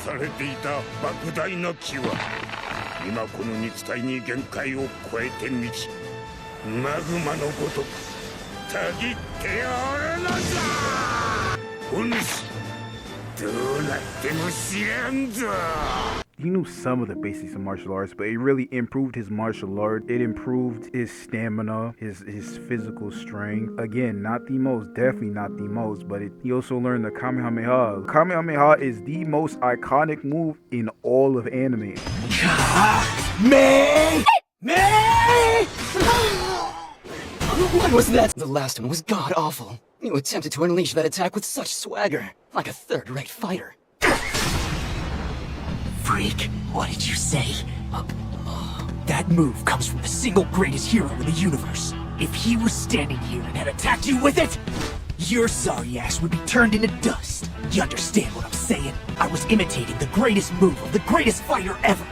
されていた莫大な気は今この肉体に限界を超えて満ちマグマのごとくたぎっておるのだ。お主どうなっても知らんぞ。He knew some of the basics of martial arts, but it really improved his martial art. It improved his stamina, his physical strength. Again, not the most, definitely not the most, but he also learned the Kamehameha. Kamehameha is the most iconic move in all of anime. What was that? The last one was god-awful. You attempted to unleash that attack with such swagger, like a third-rate fighter. Freak, what did you say? That move comes from the single greatest hero in the universe. If he was standing here and had attacked you with it, your sorry ass would be turned into dust. You understand what I'm saying? I was imitating the greatest move of the greatest fighter ever.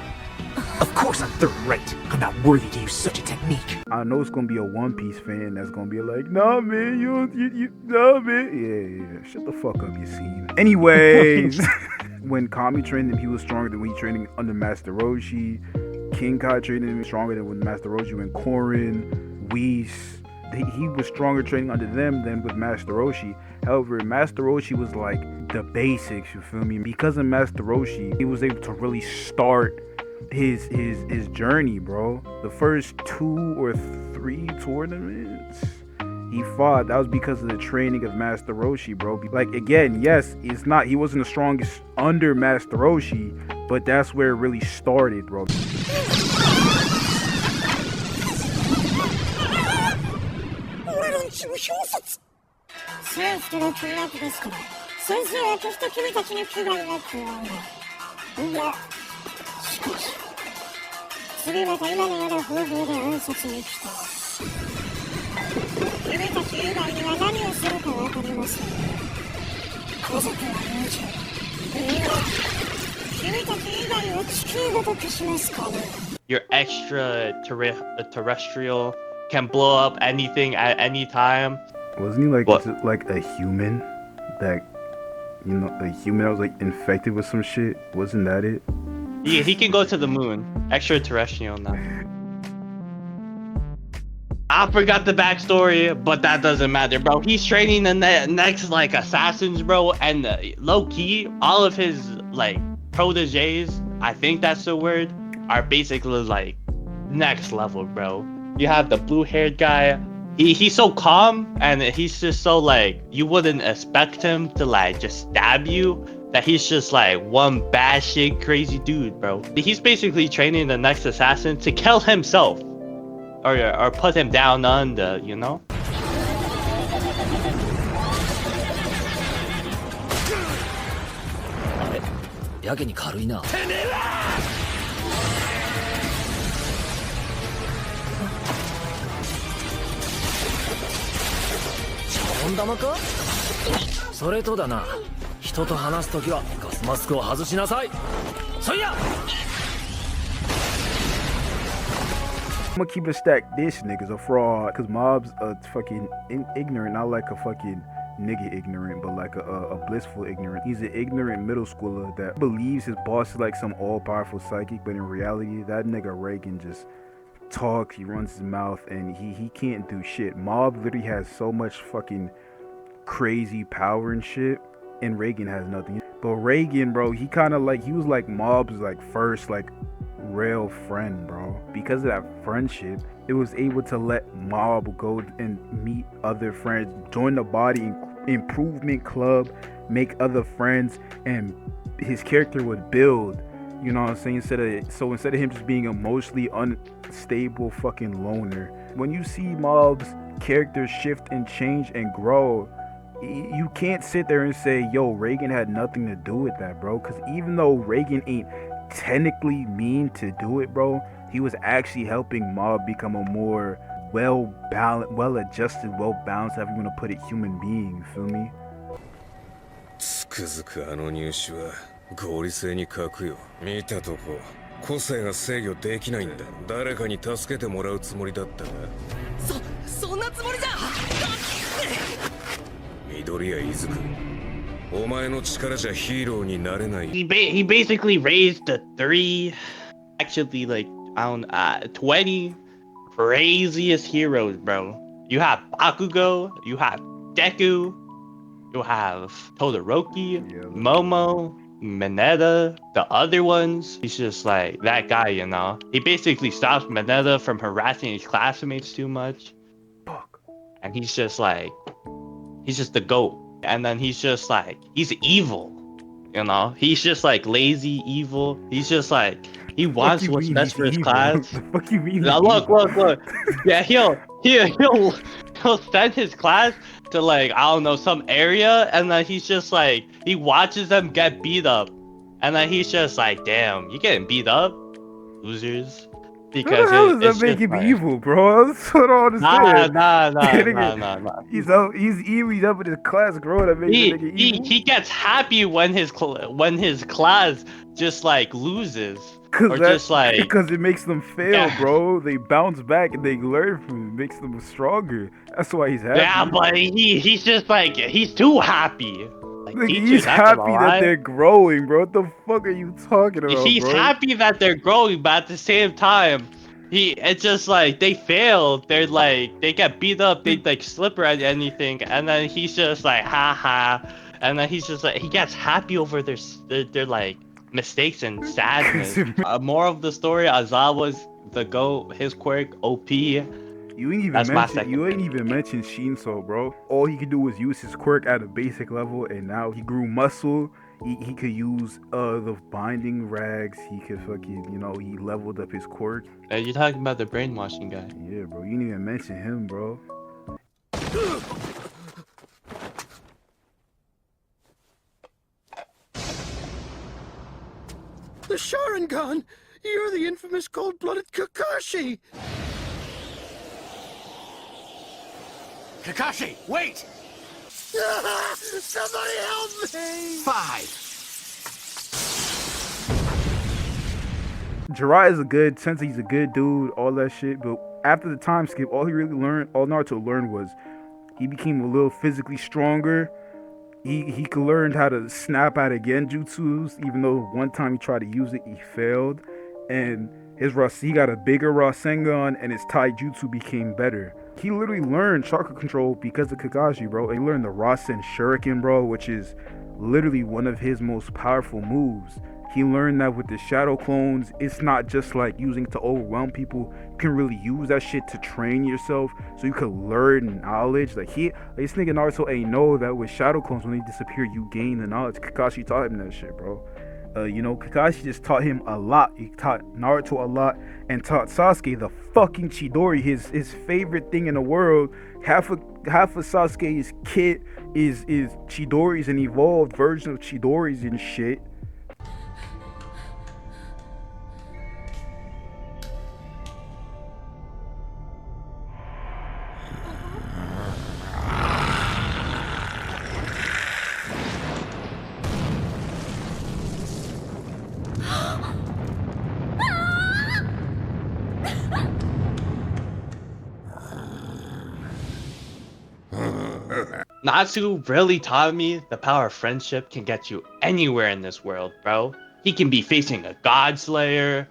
Of course I'm third rate. I'm not worthy to use such a technique. I know it's gonna be a One Piece fan that's gonna be like, nah man, you nah man. Yeah. Shut the fuck up, you see. Anyways, when Kami trained him, he was stronger than when he trained under Master Roshi. King Kai trained him stronger than with Master Roshi when Korin, Whis. He was stronger training under them than with Master Roshi. However, Master Roshi was like the basics, you feel me? Because of Master Roshi, he was able to really start his journey, bro. The first 2 or 3 tournaments he fought, that was because of the training of Master Roshi, bro. Like, again, yes, he wasn't the strongest under Master Roshi, but that's where it really started, bro. Your extraterrestrial can blow up anything at any time. Wasn't he like a human that, you know, a human that was like infected with some shit? Wasn't that it? Yeah, he can go to the moon. Extraterrestrial now. I forgot the backstory, but that doesn't matter, bro. He's training the next like assassins, bro, and low key, all of his like proteges, I think that's the word, are basically like next level, bro. You have the blue-haired guy. He's so calm, and he's just so like you wouldn't expect him to like just stab you. That he's just like one bad shit crazy dude, bro. He's basically training the next assassin to kill himself, or put him down under, you know. I'm gonna keep it stacked. This nigga's a fraud, cause Mob's a fucking ignorant, not like a fucking nigga ignorant, but like a blissful ignorant. He's an ignorant middle schooler that believes his boss is like some all-powerful psychic, but in reality, that nigga Reagan just talks, he runs his mouth, and he can't do shit. Mob literally has so much fucking crazy power and shit, and Reagan has nothing. But Reagan, bro, he kind of like, he was like Mob's like first like real friend, bro. Because of that friendship, it was able to let Mob go and meet other friends, join the body improvement club, make other friends, and his character would build, you know what I'm saying? Instead of him just being emotionally unstable fucking loner. When you see Mob's character shift and change and grow, you can't sit there and say, yo, Reagan had nothing to do with that, bro. Because even though Reagan ain't technically mean to do it, bro, he was actually helping Mob become a more well-balanced, well-adjusted, well-balanced, however you want to put it, human being, you feel me? つくづくあの入試は合理性に欠くよ。見たとこ個性が制御できないんだ。誰かに助けてもらうつもりだったが。そんなつもりじゃ。緑谷伊豆君、お前の力じゃヒーローになれない。He basically raised the three, actually like I don't 20 craziest heroes, bro. You have Bakugo, you have Deku, you have Todoroki, Momo, Mineta, the other ones. He's just like that guy, you know. He basically stops Mineta from harassing his classmates too much. And he's just like, he's just the GOAT. And then he's just like, he's evil, you know. He's just like lazy, evil. He's just like, he wants what's best for his class. The fuck you mean? Now look. Yeah, he'll send his class to like, I don't know, some area, and then he's just like, he watches them get beat up, and then he's just like, damn, you getting beat up, losers. Because how the hell does that make him evil, bro? That's what I don't understand. Nah. He's evil. He's up in his class, bro. That makes him evil. He gets happy when his class just like loses. Because it makes them fail, bro. They bounce back and they learn from it. It makes them stronger. That's why he's happy. Yeah, but he's just like, he's too happy. Like, he's happy that they're growing, bro. What the fuck are you talking about, He's bro? happy that they're growing, but at the same time, it's just like they fail. They're like, they get beat up, they like slip or anything, and then he's just like, haha. And then he's just like, he gets happy over their like mistakes and sadness. More of the story, Azawa's the GOAT, his quirk, OP. You ain't even mentioned Shinso, bro. All he could do was use his quirk at a basic level, and now he grew muscle. He could use the binding rags. He could fucking, you know, he leveled up his quirk. Hey, you're talking about the brainwashing guy. Yeah, bro. You didn't even mention him, bro. The Sharingan! You're the infamous cold-blooded Kakashi! Kakashi, wait! Somebody help me! 5. Jiraiya is a good sensei. He's a good dude, all that shit. But after the time skip, all Naruto learned was he became a little physically stronger. He could learn how to snap out of genjutsus, even though one time he tried to use it, he failed. And he got a bigger Rasengan, and his taijutsu became better. He literally learned chakra control because of Kakashi, bro. He learned the Rasen Shuriken, bro, which is literally one of his most powerful moves. He learned that with the shadow clones, it's not just like using it to overwhelm people. You can really use that shit to train yourself so you could learn knowledge. Like this nigga Naruto ain't know that with shadow clones, when they disappear, you gain the knowledge. Kakashi taught him that shit, bro. You know, Kakashi just taught him a lot. He taught Naruto a lot and taught Sasuke the fucking Chidori, his favorite thing in the world. Half of Sasuke's kit is Chidori's, an evolved version of Chidori's and shit. Natsu really taught me the power of friendship can get you anywhere in this world, bro. He can be facing a god slayer,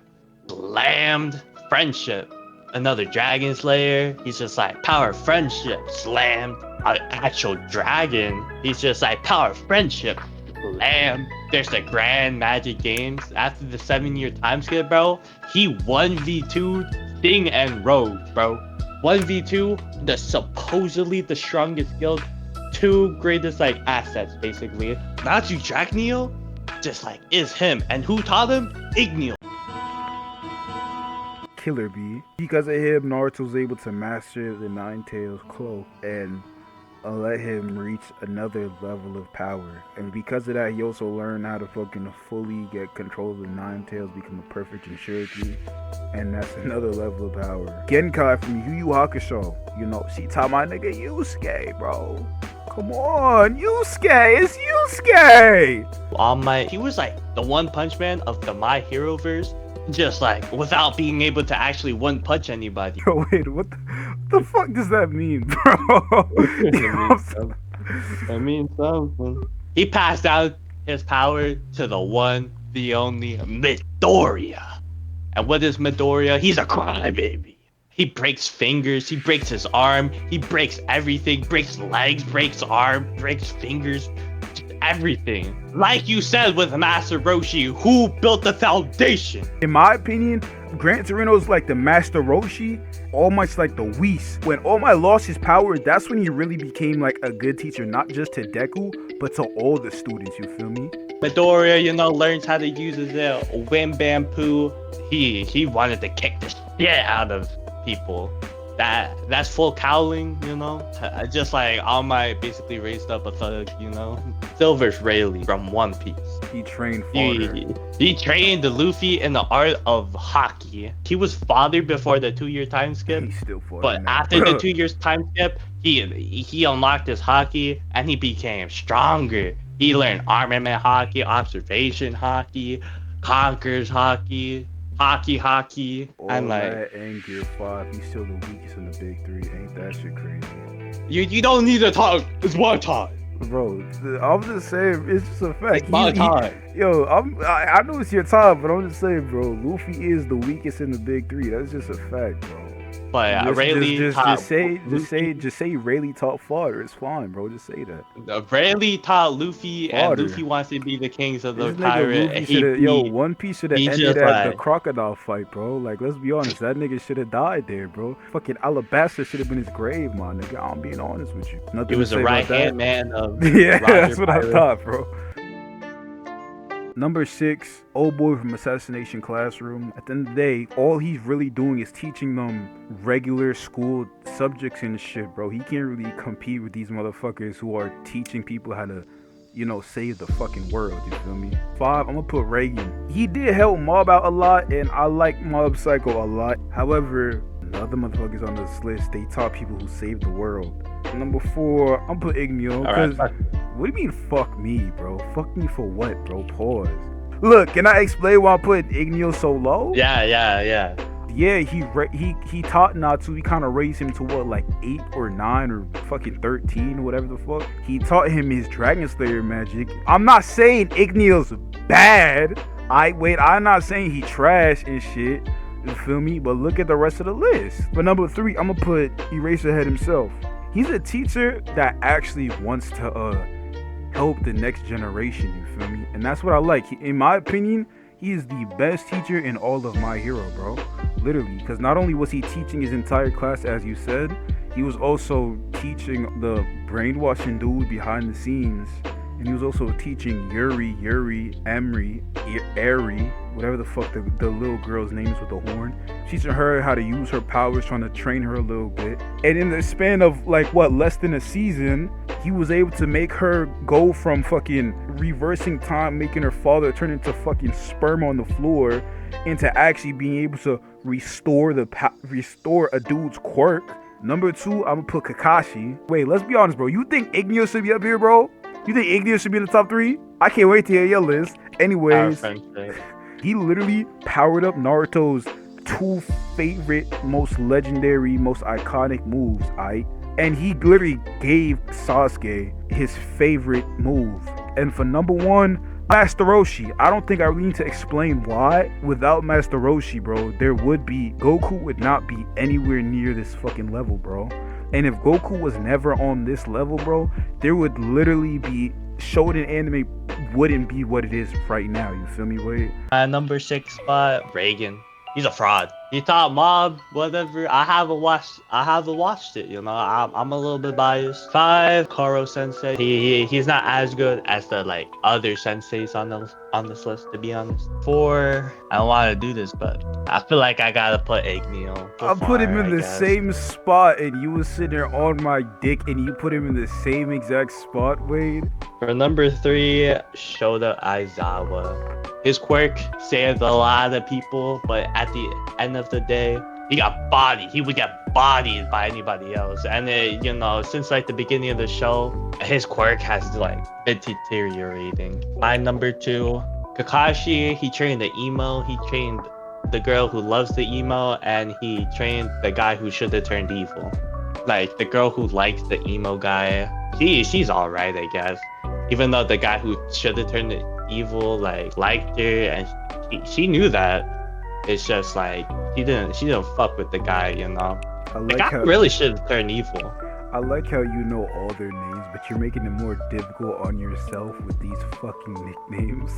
slammed, friendship. Another dragon slayer, he's just like, power of friendship, slammed. An actual dragon, he's just like, power of friendship, slammed. There's the Grand Magic Games. After the 7-year time skip, bro, he 1v2'd Sting and Rogue, bro. 1v2, the supposedly the strongest guild, 2 greatest like assets basically. Natsu Jack Neo just like is him, and who taught him? Igneo. Killer B. Because of him, Naruto was able to master the Nine Tails cloak and let him reach another level of power. And because of that, he also learned how to fucking fully get control of the Nine Tails, become a perfect Jinchuriki, and that's another level of power. Genkai from Yu Yu Hakusho, you know, she taught my nigga Yusuke, bro. Come on, Yusuke, it's Yusuke! All Might, he was like the One Punch Man of the My Hero verse. just like without being able to actually one punch anybody. Bro, wait, what the fuck does that mean, bro? I mean something. He passed down his power to the one, the only Midoriya. And what is Midoriya? He's a crybaby. He breaks fingers, he breaks his arm, he breaks everything, breaks legs, breaks arm, breaks fingers, everything. Like you said with Master Roshi, who built the foundation? In my opinion, Gran Torino's like the Master Roshi, All Might's like the Whis. When All Might lost his power, that's when he really became like a good teacher, not just to Deku, but to all the students, you feel me? Midoriya, learns how to use his wind bamboo. He wanted to kick the shit out of people. That's full cowling, just like All Might basically raised up a thug, Silver's Rayleigh from One Piece. He trained father. He trained Luffy in the art of hockey. He was fathered before the 2-year time skip. He's still father But now. after the 2 years time skip, he unlocked his hockey and he became stronger. He learned armament hockey, observation hockey, conquers hockey, hockey, All and like that and Gear 5, he's still the weakest in the big three. Ain't that shit crazy? you don't need to talk. It's my time. Bro, I'm just saying, it's just a fact. It's my time. Yo, I know it's your time, but I'm just saying, bro, Luffy is the weakest in the big three. That's just a fact, bro. But Rayleigh taught Just say Rayleigh taught fodder. It's fine, bro. Just say that. Rayleigh taught Luffy, Fodder. and Luffy wants to be the kings of the This nigga pirate. Luffy shoulda, One Piece should have he ended just at the like- crocodile fight, bro. Like, let's be honest, that nigga should have died there, bro. Fucking Alabasta should have been his grave, my nigga. I'm being honest with you. Nothing He was to the say about right that. hand man of Yeah, Roger that's what Pirate. I thought, bro. Number 6, old boy from Assassination Classroom. At the end of the day, all he's really doing is teaching them regular school subjects and shit, bro. He can't really compete with these motherfuckers who are teaching people how to, save the fucking world, you feel me? 5, I'm gonna put Reagan. He did help Mob out a lot, and I like Mob Psycho a lot. However, the other motherfuckers on this list, they taught people who saved the world. Number 4, I'm gonna put Igneo, because what do you mean fuck me, bro? Fuck me for what, bro? Pause. Look, can I explain why I'm putting Igneo so low? Yeah. Yeah, he taught Natsu. He kind of raised him to what, like 8 or 9 or fucking 13 or whatever the fuck. He taught him his Dragon Slayer magic. I'm not saying Igneo's bad. I'm not saying he trash and shit. You feel me? But look at the rest of the list. For number 3, I'm gonna put Eraserhead himself. He's a teacher that actually wants to help the next generation, you feel me? And that's what I like. In my opinion, he is the best teacher in all of My Hero, bro. Literally, because not only was he teaching his entire class, as you said, he was also teaching the brainwashing dude behind the scenes. And he was also teaching Yuri, Emery, Eri, whatever the fuck the little girl's name is with the horn. Teaching her how to use her powers, trying to train her a little bit. And in the span of less than a season, he was able to make her go from fucking reversing time, making her father turn into fucking sperm on the floor, into actually being able to restore a dude's quirk. Number 2, I'm gonna put Kakashi. Wait, let's be honest, bro. You think Igneo should be up here, bro? You think Igneo should be in the top 3? I can't wait to hear your list. Anyways, he literally powered up Naruto's 2 favorite, most legendary, most iconic moves, aight? And he literally gave Sasuke his favorite move. And for number 1, Master Roshi. I don't think I really need to explain why. Without Master Roshi, bro, Goku would not be anywhere near this fucking level, bro. And if Goku was never on this level, bro, there would literally be Shonen anime wouldn't be what it is right now. You feel me? Wait. Number 6 spot, Reagan. He's a fraud. He taught Mob, whatever. I haven't watched it, I'm a little bit biased. 5, Koro Sensei. He's not as good as the other senseis on this list, to be honest. 4, I don't want to do this, but I feel like I gotta put Igneo. I put him in the same spot, and you was sitting there on my dick, and you put him in the same exact spot, Wade. For number 3, Shota Aizawa. His quirk saved a lot of people, but at the end of the day, he got bodied. He would get bodied by anybody else. And since the beginning of the show, his quirk has been deteriorating. My number 2, Kakashi. He trained the emo. He trained the girl who loves the emo, and he trained the guy who should have turned evil. Like the girl who likes the emo guy, she's all right, I guess. Even though the guy who should have turned evil like liked her, and she knew that. It's just like she didn't fuck with the guy, you know. I The like guy how really should have turned evil. I like how you know all their names, but you're making it more difficult on yourself with these fucking nicknames,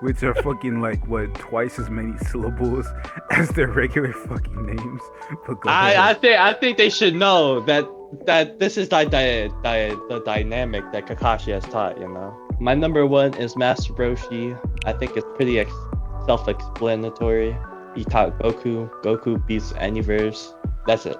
which are fucking like what, twice as many syllables as their regular fucking names. But go ahead. I think they should know that this is the dynamic that Kakashi has taught, you know. My number one is Master Roshi. I think it's pretty self-explanatory. He taught Goku. Goku beats any verse. That's it.